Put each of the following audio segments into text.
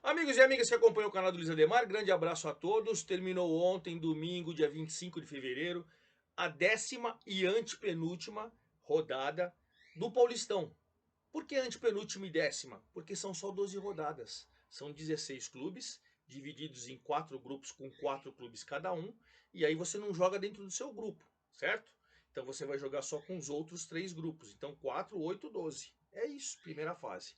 Amigos e amigas que acompanham o canal do Luiz Ademar, grande abraço a todos. Terminou ontem, domingo, dia 25 de fevereiro, a 10ª e antepenúltima rodada do Paulistão. Por que antepenúltima e 10ª? Porque são só 12 rodadas. São 16 clubes, divididos em 4 grupos com 4 clubes cada um. E aí você não joga dentro do seu grupo, certo? Então você vai jogar só com os outros 3 grupos. Então 4, 8, 12. É isso, primeira fase.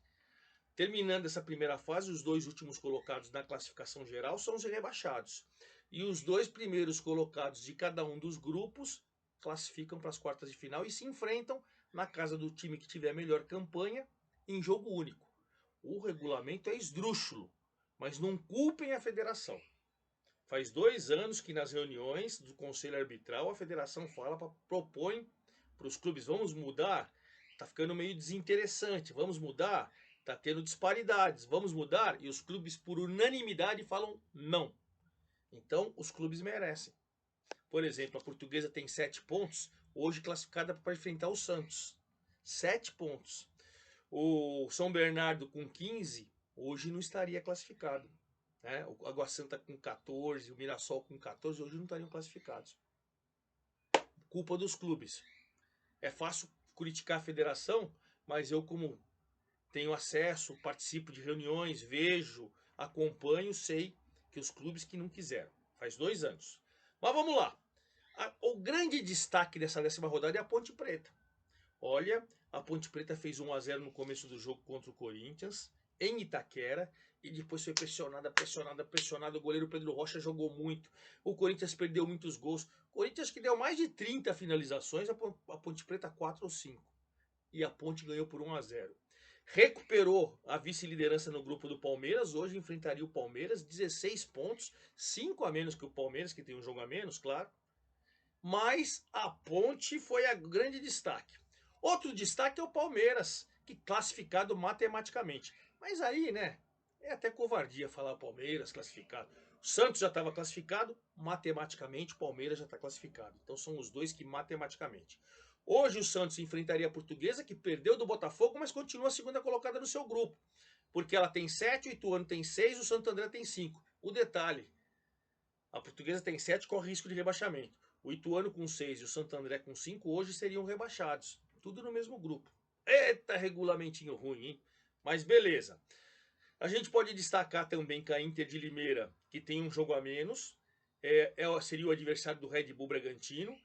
Terminando essa primeira fase, os 2 últimos colocados na classificação geral são os rebaixados. E os 2 primeiros colocados de cada um dos grupos classificam para as quartas de final e se enfrentam na casa do time que tiver a melhor campanha em jogo único. O regulamento é esdrúxulo, mas não culpem a federação. Faz 2 anos que nas reuniões do conselho arbitral a federação propõe para os clubes, vamos mudar, tá ficando meio desinteressante, vamos mudar, tá tendo disparidades, vamos mudar, e os clubes por unanimidade falam não. Então os clubes merecem. Por exemplo, a Portuguesa tem 7 pontos, hoje classificada para enfrentar o Santos. 7 pontos. O São Bernardo com 15, hoje não estaria classificado. Né? O Água Santa com 14, o Mirassol com 14, hoje não estariam classificados. Culpa dos clubes. É fácil criticar a federação, mas eu, como tenho acesso, participo de reuniões, vejo, acompanho, sei que os clubes que não quiseram. Faz 2 anos. Mas vamos lá. O grande destaque dessa 10ª rodada é a Ponte Preta. Olha, a Ponte Preta fez 1-0 no começo do jogo contra o Corinthians, em Itaquera, e depois foi pressionada, pressionada, pressionada. O goleiro Pedro Rocha jogou muito. O Corinthians perdeu muitos gols. O Corinthians que deu mais de 30 finalizações, a Ponte Preta 4 ou 5. E a Ponte ganhou por 1-0. Recuperou a vice-liderança no grupo do Palmeiras. Hoje enfrentaria o Palmeiras, 16 pontos, 5 a menos que o Palmeiras, que tem um jogo a menos, claro. Mas a Ponte foi a grande destaque. Outro destaque é o Palmeiras, que classificado matematicamente. Mas aí, né, é até covardia falar Palmeiras classificado. O Santos já estava classificado, matematicamente o Palmeiras já está classificado. Então são os dois que matematicamente. Hoje o Santos enfrentaria a Portuguesa, que perdeu do Botafogo, mas continua a segunda colocada no seu grupo. Porque ela tem 7, o Ituano tem 6, o Santo André tem 5. O detalhe, a Portuguesa tem 7, corre risco de rebaixamento. O Ituano com 6 e o Santo André com 5 hoje seriam rebaixados. Tudo no mesmo grupo. Eita, regulamentinho ruim, hein? Mas beleza. A gente pode destacar também que a Inter de Limeira, que tem um jogo a menos, seria o adversário do Red Bull Bragantino,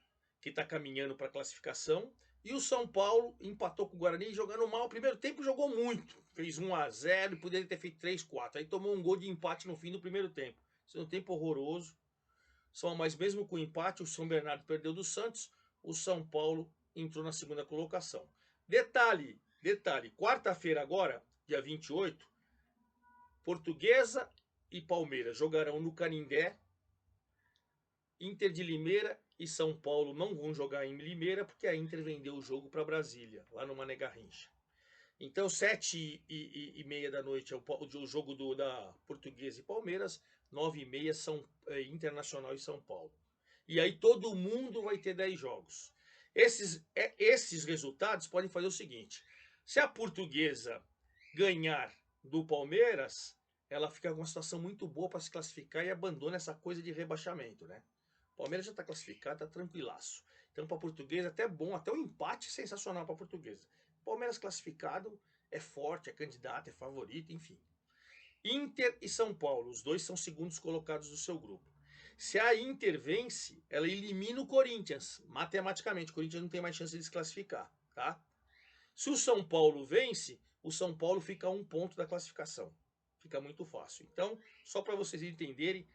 que está caminhando para a classificação. E o São Paulo empatou com o Guarani jogando mal. O primeiro tempo jogou muito. Fez 1-0 e poderia ter feito 3-4. Aí tomou um gol de empate no fim do primeiro tempo. Segundo tempo horroroso. Mas mesmo com o empate, o São Bernardo perdeu do Santos, o São Paulo entrou na segunda colocação. Detalhe, quarta-feira agora, dia 28, Portuguesa e Palmeiras jogarão no Canindé. Inter de Limeira e São Paulo não vão jogar em Limeira porque a Inter vendeu o jogo para Brasília, lá no Mané Garrincha. Então, 7h30 da noite é o jogo da Portuguesa e Palmeiras, 9h30 são Internacional e São Paulo. E aí todo mundo vai ter 10 jogos. Esses resultados podem fazer o seguinte: se a Portuguesa ganhar do Palmeiras, ela fica com uma situação muito boa para se classificar e abandona essa coisa de rebaixamento, né? O Palmeiras já está classificado, está tranquilaço. Então, para a Portuguesa, até bom, até um empate sensacional para a Portuguesa. Palmeiras classificado, é forte, é candidato, é favorito, enfim. Inter e São Paulo, os dois são segundos colocados do seu grupo. Se a Inter vence, ela elimina o Corinthians, matematicamente. O Corinthians não tem mais chance de se classificar, tá? Se o São Paulo vence, o São Paulo fica a 1 ponto da classificação. Fica muito fácil. Então, só para vocês entenderem,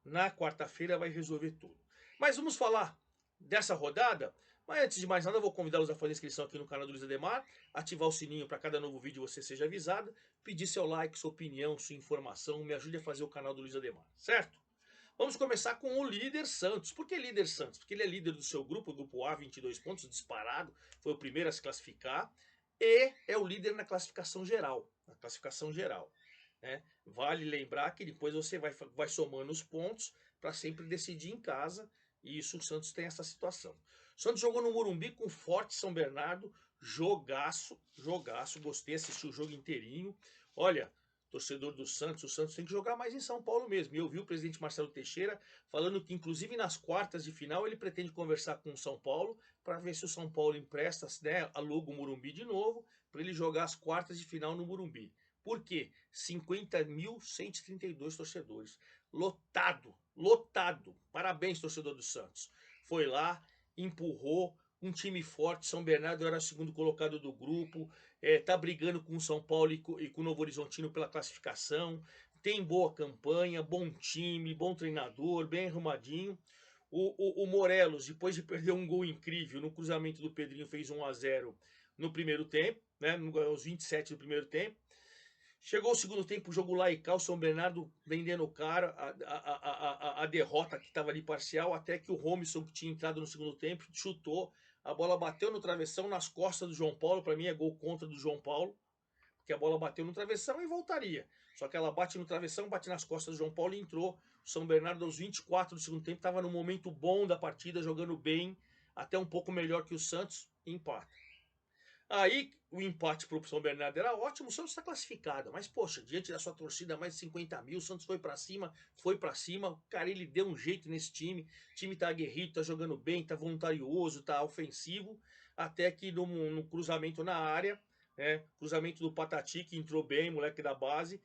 na quarta-feira vai resolver tudo. Mas vamos falar dessa rodada. Mas antes de mais nada, eu vou convidá-los a fazer inscrição aqui no canal do Luiz Ademar, ativar o sininho para cada novo vídeo você seja avisado, pedir seu like, sua opinião, sua informação, me ajude a fazer o canal do Luiz Ademar, certo? Vamos começar com o líder Santos. Por que líder Santos? Porque ele é líder do seu grupo, o grupo A, 22 pontos, disparado, foi o primeiro a se classificar, e é o líder na classificação geral. Né? Vale lembrar que depois você vai somando os pontos para sempre decidir em casa, e isso o Santos tem essa situação. O Santos jogou no Morumbi com forte São Bernardo, jogaço, gostei, assisti o jogo inteirinho. Olha, torcedor do Santos, o Santos tem que jogar mais em São Paulo mesmo. E eu vi o presidente Marcelo Teixeira falando que, inclusive, nas quartas de final, ele pretende conversar com o São Paulo para ver se o São Paulo empresta, né, aluga o Morumbi de novo, para ele jogar as quartas de final no Morumbi. Por quê? 50.132 torcedores. Lotado, lotado. Parabéns, torcedor do Santos. Foi lá, empurrou, um time forte. São Bernardo era o segundo colocado do grupo, tá brigando com o São Paulo e com o Novo Horizontino pela classificação. Tem boa campanha, bom time, bom treinador, bem arrumadinho. O Morelos, depois de perder um gol incrível no cruzamento do Pedrinho, fez 1-0 no primeiro tempo, né, aos 27 do primeiro tempo. Chegou o segundo tempo, o jogo lá e cá, o São Bernardo vendendo o cara, a derrota que estava ali parcial, até que o Romisson, que tinha entrado no segundo tempo, chutou, a bola bateu no travessão, nas costas do João Paulo, para mim é gol contra do João Paulo, porque a bola bateu no travessão e voltaria. Só que ela bate no travessão, bate nas costas do João Paulo e entrou. O São Bernardo, aos 24 do segundo tempo, estava no momento bom da partida, jogando bem, até um pouco melhor que o Santos, e empata. Aí o empate para o São Bernardo era ótimo, o Santos está classificado, mas poxa, diante da sua torcida, mais de 50 mil, o Santos foi para cima, o cara ele deu um jeito nesse time, o time tá aguerrido, tá jogando bem, tá voluntarioso, tá ofensivo, até que no cruzamento na área, né, cruzamento do Patati, que entrou bem, moleque da base,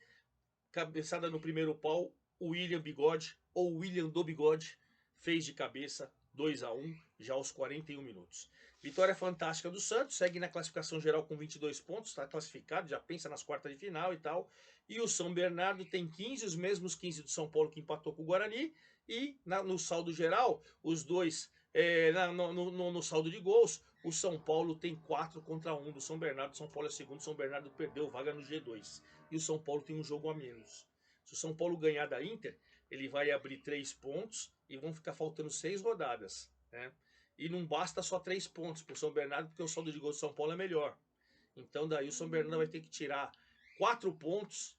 cabeçada no primeiro pau, o William Bigode, ou William do Bigode, fez de cabeça 2-1, já aos 41 minutos. Vitória fantástica do Santos, segue na classificação geral com 22 pontos, está classificado, já pensa nas quartas de final e tal. E o São Bernardo tem 15, os mesmos 15 do São Paulo que empatou com o Guarani. E no saldo geral, os dois, no saldo de gols, o São Paulo tem 4-1 do São Bernardo. O São Paulo é segundo, o São Bernardo perdeu vaga no G2. E o São Paulo tem um jogo a menos. Se o São Paulo ganhar da Inter, ele vai abrir 3 pontos e vão ficar faltando 6 rodadas, né? E não basta só 3 pontos para o São Bernardo, porque o saldo de gol do São Paulo é melhor. Então daí o São Bernardo vai ter que tirar 4 pontos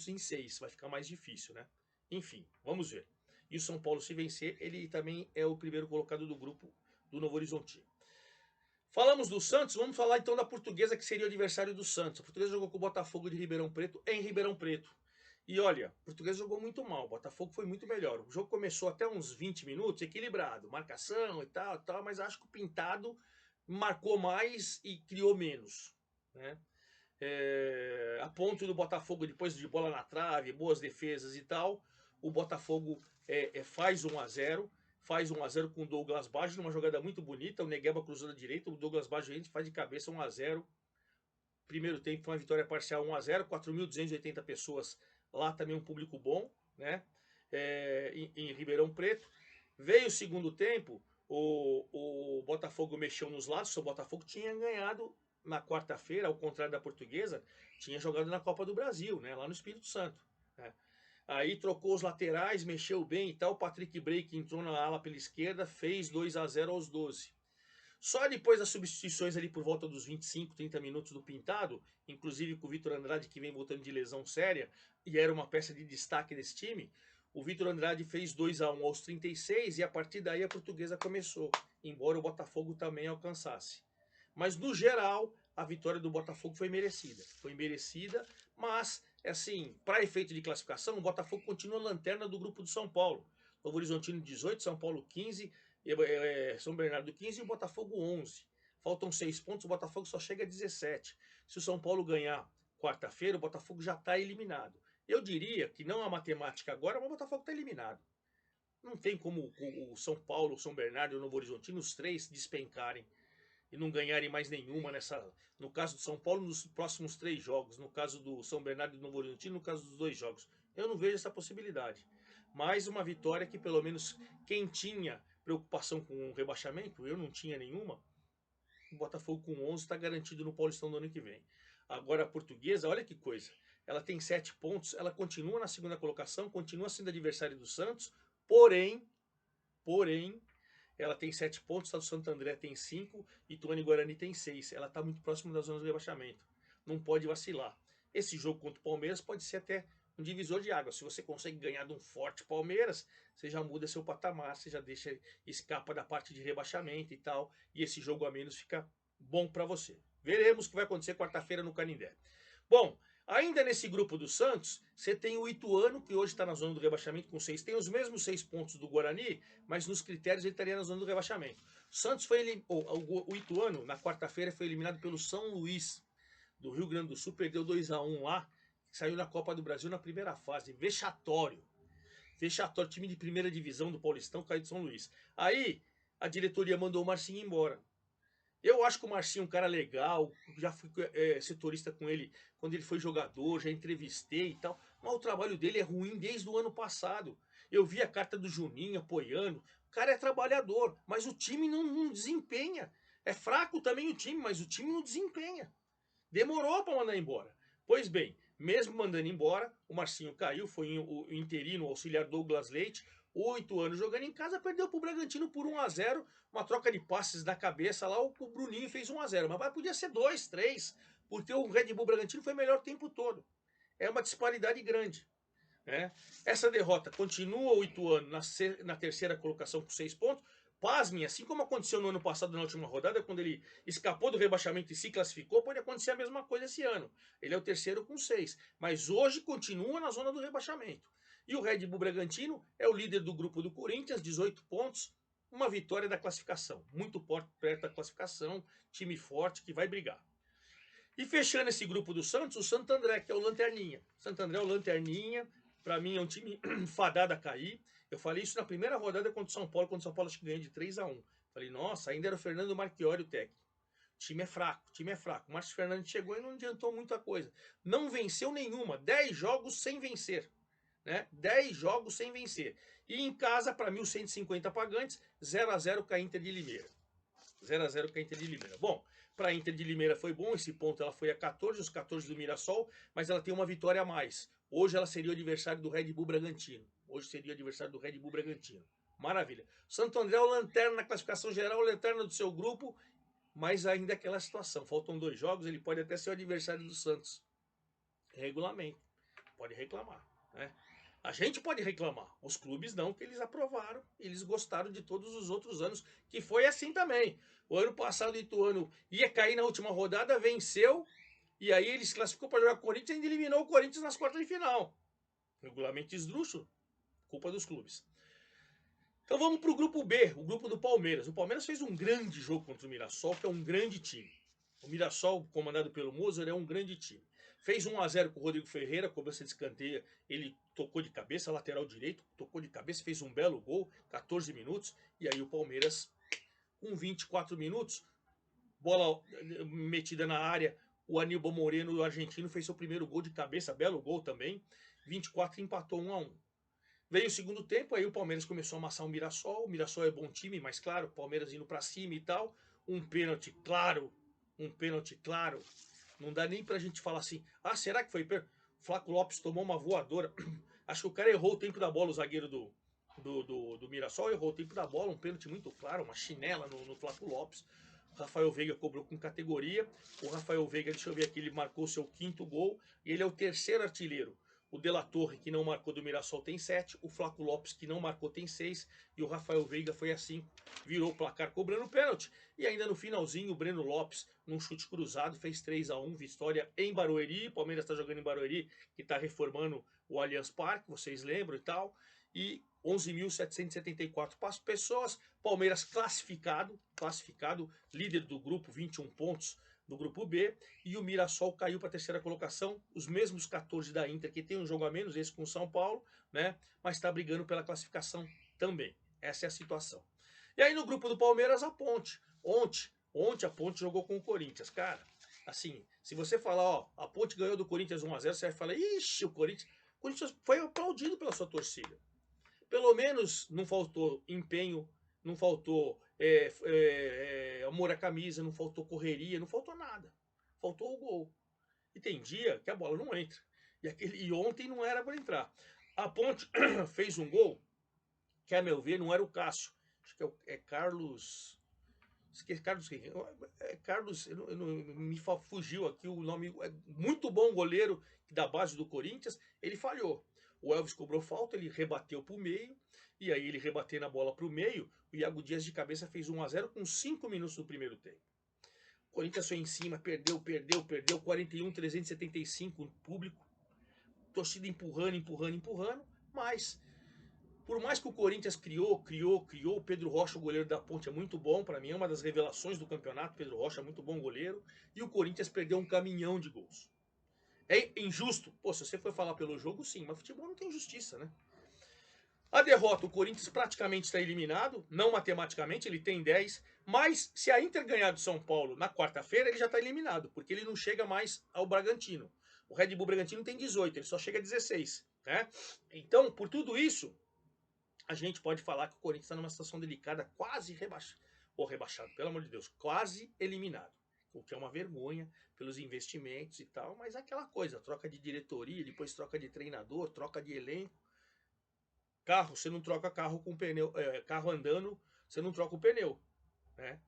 em 6, vai ficar mais difícil, né? Enfim, vamos ver. E o São Paulo, se vencer, ele também é o primeiro colocado do grupo do Novo Horizontino. Falamos do Santos, vamos falar então da Portuguesa, que seria o adversário do Santos. A Portuguesa jogou com o Botafogo de Ribeirão Preto em Ribeirão Preto. E olha, o Portuguesa jogou muito mal, o Botafogo foi muito melhor. O jogo começou até uns 20 minutos, equilibrado, marcação e tal, mas acho que o Pintado marcou mais e criou menos, né? A ponto do Botafogo, depois de bola na trave, boas defesas e tal, o Botafogo faz 1-0, faz 1-0 com o Douglas Baggio, numa jogada muito bonita, o Negueba cruzou da direita, o Douglas Baggio faz de cabeça 1-0. Primeiro tempo foi uma vitória parcial 1-0, 4.280 pessoas lá, também um público bom, né? Em Ribeirão Preto. Veio o segundo tempo, o Botafogo mexeu nos lados, o Botafogo tinha ganhado na quarta-feira, ao contrário da Portuguesa, tinha jogado na Copa do Brasil, né? Lá no Espírito Santo, né? Aí trocou os laterais, mexeu bem e tal. O Patrick Break entrou na ala pela esquerda, fez 2-0 aos 12. Só depois das substituições ali por volta dos 25, 30 minutos do Pintado, inclusive com o Vitor Andrade, que vem voltando de lesão séria e era uma peça de destaque desse time, o Vitor Andrade fez 2-1 aos 36 e a partir daí a Portuguesa começou, embora o Botafogo também alcançasse. Mas no geral, a vitória do Botafogo foi merecida, mas assim, para efeito de classificação, o Botafogo continua lanterna do grupo do São Paulo. Novo Horizontino 18, São Paulo 15, São Bernardo 15 e o Botafogo 11. Faltam 6 pontos, o Botafogo só chega a 17. Se o São Paulo ganhar quarta-feira, o Botafogo já está eliminado. Eu diria que não a matemática agora, mas o Botafogo está eliminado. Não tem como o São Paulo, o São Bernardo e o Novo Horizontino, os três, despencarem e não ganharem mais nenhuma nessa. No caso do São Paulo, nos próximos 3 jogos. No caso do São Bernardo e do Novo Horizontino, no caso dos 2 jogos. Eu não vejo essa possibilidade. Mais uma vitória que, pelo menos, quem tinha preocupação com o rebaixamento, eu não tinha nenhuma. O Botafogo com 11 está garantido no Paulistão do ano que vem. Agora a Portuguesa, olha que coisa. Ela tem 7 pontos, ela continua na segunda colocação, continua sendo adversária do Santos, porém, ela tem 7 pontos, o Santo André tem 5 e Tuane Guarani tem 6. Ela está muito próxima da zona de rebaixamento. Não pode vacilar. Esse jogo contra o Palmeiras pode ser até um divisor de água. Se você consegue ganhar de um forte Palmeiras, você já muda seu patamar, você já deixa, escapa da parte de rebaixamento e tal, e esse jogo a menos fica bom para você. Veremos o que vai acontecer quarta-feira no Canindé. Bom, Ainda nesse grupo do Santos, você tem o Ituano, que hoje está na zona do rebaixamento com 6, tem os mesmos 6 pontos do Guarani, mas nos critérios ele estaria na zona do rebaixamento. Santos foi o Ituano, na quarta-feira, foi eliminado pelo São Luís, do Rio Grande do Sul, perdeu 2-1 lá, saiu na Copa do Brasil na primeira fase, vexatório. Vexatório, time de primeira divisão do Paulistão, caiu de São Luís. Aí, a diretoria mandou o Marcinho embora. Eu acho que o Marcinho é um cara legal, já fui setorista com ele quando ele foi jogador, já entrevistei e tal, mas o trabalho dele é ruim desde o ano passado. Eu vi a carta do Juninho apoiando, o cara é trabalhador, mas o time não desempenha. É fraco também o time, mas o time não desempenha. Demorou para mandar embora. Pois bem, mesmo mandando embora, o Marcinho caiu, foi o interino, o auxiliar Douglas Leite, 8 anos jogando em casa, perdeu para o Bragantino por 1-0, uma troca de passes na cabeça lá, o Bruninho fez 1-0, mas podia ser 2, 3, porque o Red Bull Bragantino foi melhor o tempo todo. É uma disparidade grande. Né? Essa derrota continua o Ituano na terceira colocação com 6 pontos. Pasmem, assim como aconteceu no ano passado, na última rodada, quando ele escapou do rebaixamento e se classificou, pode acontecer a mesma coisa esse ano. Ele é o terceiro com 6, mas hoje continua na zona do rebaixamento. E o Red Bull Bragantino é o líder do grupo do Corinthians, 18 pontos, uma vitória da classificação. Muito perto da classificação, time forte que vai brigar. E fechando esse grupo do Santos, o Santo André, que é o Lanterninha. Santo André é o Lanterninha, para mim é um time fadado a cair. Eu falei isso na primeira rodada contra o São Paulo, quando o São Paulo acho que ganhou de 3-1. Falei, nossa, ainda era o Fernando Marchiori o técnico. O time é fraco, o time é fraco. O Márcio Fernandes chegou e não adiantou muita coisa. Não venceu nenhuma, 10 jogos sem vencer. Né? 10 jogos sem vencer. E em casa, para 1.150 pagantes, 0-0 com a Inter de Limeira. 0-0 com a Inter de Limeira. Bom, para a Inter de Limeira foi bom, esse ponto ela foi a 14, os 14 do Mirassol, mas ela tem uma vitória a mais. Hoje ela seria o adversário do Red Bull Bragantino. Hoje seria o adversário do Red Bull Bragantino. Maravilha. Santo André é o lanterna na classificação geral, o lanterna do seu grupo, mas ainda é aquela situação. Faltam 2 jogos, ele pode até ser o adversário do Santos. Regulamento. Pode reclamar, né? A gente pode reclamar, os clubes não, que eles aprovaram, eles gostaram de todos os outros anos, que foi assim também. O ano passado o Ituano ia cair na última rodada, venceu, e aí ele se classificou para jogar com o Corinthians e ainda eliminou o Corinthians nas quartas de final. Regulamento esdrúxulo, culpa dos clubes. Então vamos para o grupo B, o grupo do Palmeiras. O Palmeiras fez um grande jogo contra o Mirassol, que é um grande time. O Mirassol, comandado pelo Mozart, é um grande time. Fez 1-0 com o Rodrigo Ferreira, cobrança de escanteio, ele tocou de cabeça, lateral direito, tocou de cabeça, fez um belo gol, 14 minutos, e aí o Palmeiras, com 24 minutos, bola metida na área, o Aníbal Moreno, o argentino, fez seu primeiro gol de cabeça, belo gol também, 24 empatou 1-1. Veio o segundo tempo, aí o Palmeiras começou a amassar o Mirassol é bom time, mas claro, o Palmeiras indo para cima e tal, um pênalti claro, não dá nem pra gente falar assim, ah, será que foi pênalti? Flaco Lopes tomou uma voadora, acho que o cara errou o tempo da bola, o zagueiro do Mirassol errou o tempo da bola, um pênalti muito claro, uma chinela no Flaco Lopes. O Rafael Veiga cobrou com categoria, o Rafael Veiga, deixa eu ver aqui, ele marcou seu 5º gol, e ele é o 3º artilheiro. O De La Torre, que não marcou do Mirassol, tem 7. O Flaco Lopes, que não marcou, tem 6. E o Rafael Veiga foi a 5. Virou o placar cobrando pênalti. E ainda no finalzinho, o Breno Lopes, num chute cruzado, fez 3-1. Vitória em Barueri. O Palmeiras está jogando em Barueri, que está reformando o Allianz Parque, vocês lembram e tal. E 11.774 pessoas. Palmeiras classificado, líder do grupo, 21 pontos do grupo B, e o Mirassol caiu para a terceira colocação, os mesmos 14 da Inter, que tem um jogo a menos, esse com o São Paulo, né? Mas está brigando pela classificação também. Essa é a situação. E aí no grupo do Palmeiras, a Ponte. Ontem a Ponte jogou com o Corinthians. Cara, assim, se você falar, ó, a Ponte ganhou do Corinthians 1-0, você vai falar, ixi, o Corinthians foi aplaudido pela sua torcida. Pelo menos não faltou empenho, não faltou amor à camisa, não faltou correria, não faltou nada. Faltou o gol. E tem dia que a bola não entra. E ontem não era para entrar. A Ponte fez um gol que, a meu ver, não era o Cássio. Acho que é Carlos. Carlos, Carlos, me fugiu aqui o nome. É muito bom goleiro da base do Corinthians. Ele falhou. O Elvis cobrou falta, ele rebateu para o meio. E aí ele rebatendo a bola para o meio. O Iago Dias de cabeça fez 1-0 com 5 minutos do primeiro tempo. Corinthians foi em cima, perdeu, 41-375 no público. Torcida empurrando, mas por mais que o Corinthians criou, o Pedro Rocha, o goleiro da Ponte, é muito bom, para mim é uma das revelações do campeonato, Pedro Rocha é muito bom goleiro, e o Corinthians perdeu um caminhão de gols. É injusto? Pô, se você for falar pelo jogo, sim, mas futebol não tem justiça, né? A derrota, o Corinthians praticamente está eliminado, não matematicamente, ele tem 10, mas se a Inter ganhar do São Paulo na quarta-feira, ele já está eliminado, porque ele não chega mais ao Bragantino. O Red Bull Bragantino tem 18, ele só chega a 16, né? Então, por tudo isso, a gente pode falar que o Corinthians está numa situação delicada, quase rebaixado, ou rebaixado, pelo amor de Deus, quase eliminado. O que é uma vergonha pelos investimentos e tal, mas é aquela coisa, troca de diretoria, depois troca de treinador, troca de elenco. Carro, você não troca carro com pneu, carro andando, você não troca o pneu, né?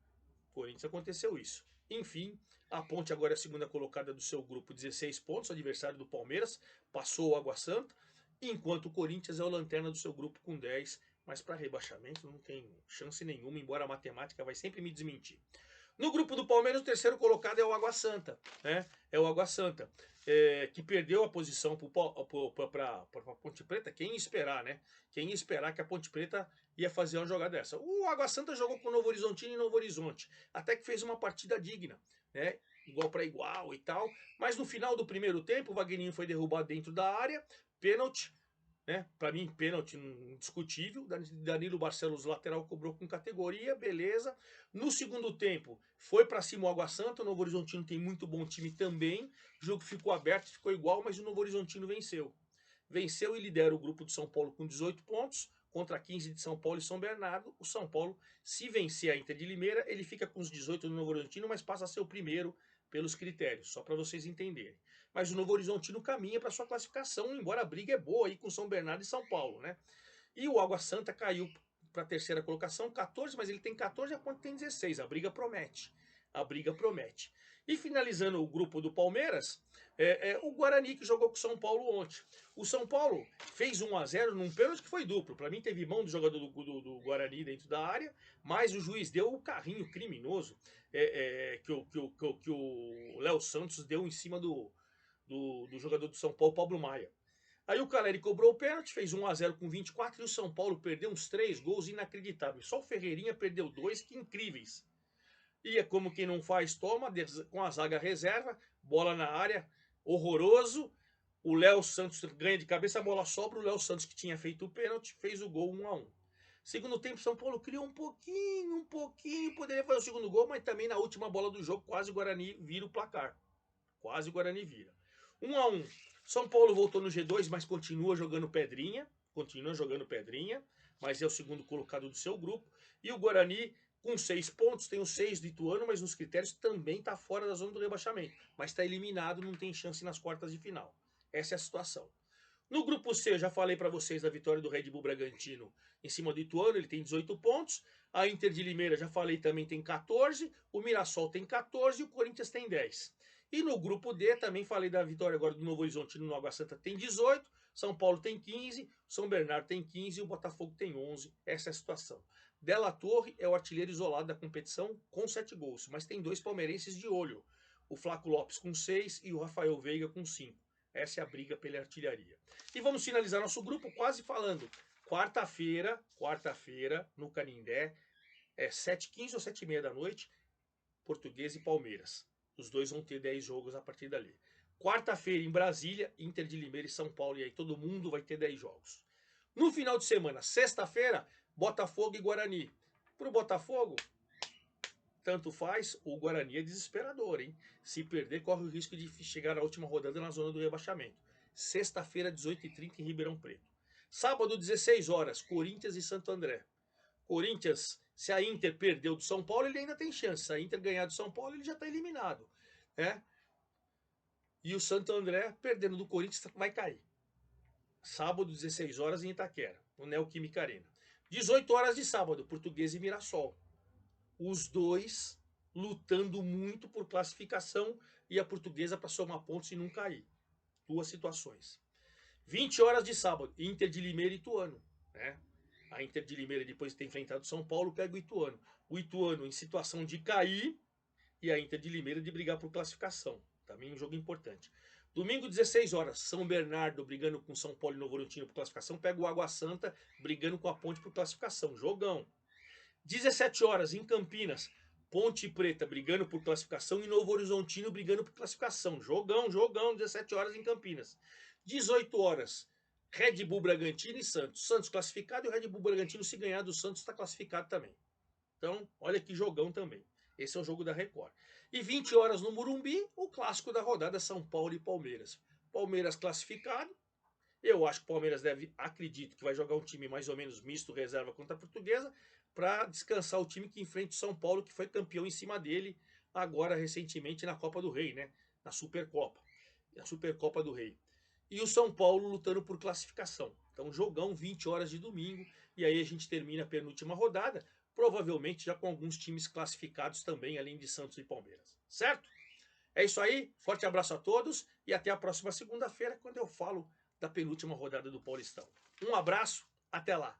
Corinthians aconteceu isso. Enfim, a Ponte agora é a segunda colocada do seu grupo, 16 pontos, adversário do Palmeiras, passou o Água Santa, enquanto o Corinthians é o lanterna do seu grupo com 10, mas para rebaixamento não tem chance nenhuma, embora a matemática vai sempre me desmentir. No grupo do Palmeiras, o terceiro colocado é o Água Santa, né? É o Água Santa, que perdeu a posição para a Ponte Preta. Quem ia esperar, né? Quem ia esperar que a Ponte Preta ia fazer uma jogada dessa? O Água Santa jogou com o Novo Horizontino em Novo Horizonte, até que fez uma partida digna, né? Igual para igual e tal. Mas no final do primeiro tempo, o Wagninho foi derrubado dentro da área, pênalti. Né? Para mim, pênalti indiscutível. Danilo Barcelos, lateral, cobrou com categoria, beleza. No segundo tempo, foi para cima o Água Santa. O Novo Horizontino tem muito bom time também. O jogo ficou aberto, ficou igual, mas o Novo Horizontino venceu. Venceu e lidera o grupo de São Paulo com 18 pontos, contra 15 de São Paulo e São Bernardo. O São Paulo, se vencer a Inter de Limeira, ele fica com os 18 do Novo Horizontino, mas passa a ser o primeiro pelos critérios, só para vocês entenderem. Mas o Novo Horizontino caminha para sua classificação, embora a briga é boa aí com São Bernardo e São Paulo, né? E o Água Santa caiu para a terceira colocação, 14, mas ele tem 14 e a Ponte tem 16. A briga promete. A briga promete. E finalizando o grupo do Palmeiras, o Guarani que jogou com o São Paulo ontem. O São Paulo fez 1-0 num pênalti que foi duplo. Para mim teve mão do jogador do Guarani dentro da área, mas o juiz deu o carrinho criminoso que o Léo Santos deu em cima do jogador do São Paulo, Pablo Maia. Aí o Caleri cobrou o pênalti, fez 1-0 com 24 e o São Paulo perdeu uns 3 gols inacreditáveis. Só o Ferreirinha perdeu 2, que incríveis. E é como quem não faz, toma, com a zaga reserva, bola na área, horroroso. O Léo Santos ganha de cabeça, a bola sobra. O Léo Santos, que tinha feito o pênalti, fez o gol 1-1. Segundo tempo, São Paulo criou um pouquinho, poderia fazer o segundo gol, mas também na última bola do jogo, quase o Guarani vira o placar. Quase o Guarani vira. 1-1. São Paulo voltou no G2, mas continua jogando pedrinha, mas é o segundo colocado do seu grupo. E o Guarani, com 6 pontos, tem os 6 do Ituano, mas nos critérios também está fora da zona do rebaixamento. Mas está eliminado, não tem chance nas quartas de final. Essa é a situação. No grupo C, eu já falei para vocês da vitória do Red Bull Bragantino em cima do Ituano, ele tem 18 pontos. A Inter de Limeira, já falei, também tem 14. O Mirassol tem 14 e o Corinthians tem 10. E no grupo D, também falei da vitória agora do Novo Horizontino no Água Santa, tem 18. São Paulo tem 15, São Bernardo tem 15 e o Botafogo tem 11. Essa é a situação. Della Torre é o artilheiro isolado da competição com 7 gols, mas tem 2 palmeirenses de olho. O Flaco Lopes com 6 e o Rafael Veiga com 5. Essa é a briga pela artilharia. E vamos finalizar nosso grupo quase falando. Quarta-feira, no Canindé, 7h15 ou 7h30 da noite, Portuguesa e Palmeiras. Os dois vão ter 10 jogos a partir dali. Quarta-feira em Brasília, Inter de Limeira e São Paulo, e aí todo mundo vai ter 10 jogos. No final de semana, sexta-feira, Botafogo e Guarani. Pro Botafogo, tanto faz, o Guarani é desesperador, hein? Se perder, corre o risco de chegar na última rodada na zona do rebaixamento. Sexta-feira, 18h30 em Ribeirão Preto. Sábado, 16 horas, Corinthians e Santo André. Corinthians, se a Inter perdeu do São Paulo, ele ainda tem chance. Se a Inter ganhar do São Paulo, ele já está eliminado, né? E o Santo André, perdendo do Corinthians, vai cair. Sábado, 16 horas em Itaquera, no Neoquímica Arena. 18 horas de sábado, Portuguesa e Mirassol. Os dois lutando muito por classificação e a Portuguesa para somar pontos e não cair. Duas situações. 20 horas de sábado, Inter de Limeira e Ituano, né? A Inter de Limeira, depois de ter enfrentado São Paulo, pega o Ituano. O Ituano em situação de cair e a Inter de Limeira de brigar por classificação. Também um jogo importante. Domingo, 16 horas, São Bernardo brigando com São Paulo e Novo Horizontino por classificação. Pega o Água Santa brigando com a Ponte por classificação. Jogão. 17 horas, em Campinas, Ponte Preta brigando por classificação e Novo Horizontino brigando por classificação. Jogão, jogão, 17 horas em Campinas. 18 horas, Red Bull Bragantino e Santos. Santos classificado e o Red Bull Bragantino, se ganhar do Santos, está classificado também. Então, olha que jogão também. Esse é o jogo da Record. E 20 horas no Morumbi, o clássico da rodada, São Paulo e Palmeiras. Palmeiras classificado. Eu acho que o Palmeiras acredito que vai jogar um time mais ou menos misto, reserva contra a Portuguesa, para descansar o time que enfrenta o São Paulo, que foi campeão em cima dele agora recentemente na Copa do Rei, né? Na Supercopa. Na Supercopa do Rei. E o São Paulo lutando por classificação. Então, jogão, 20 horas de domingo. E aí a gente termina a penúltima rodada, provavelmente já com alguns times classificados também, além de Santos e Palmeiras. Certo? É isso aí. Forte abraço a todos e até a próxima segunda-feira, quando eu falo da penúltima rodada do Paulistão. Um abraço, até lá.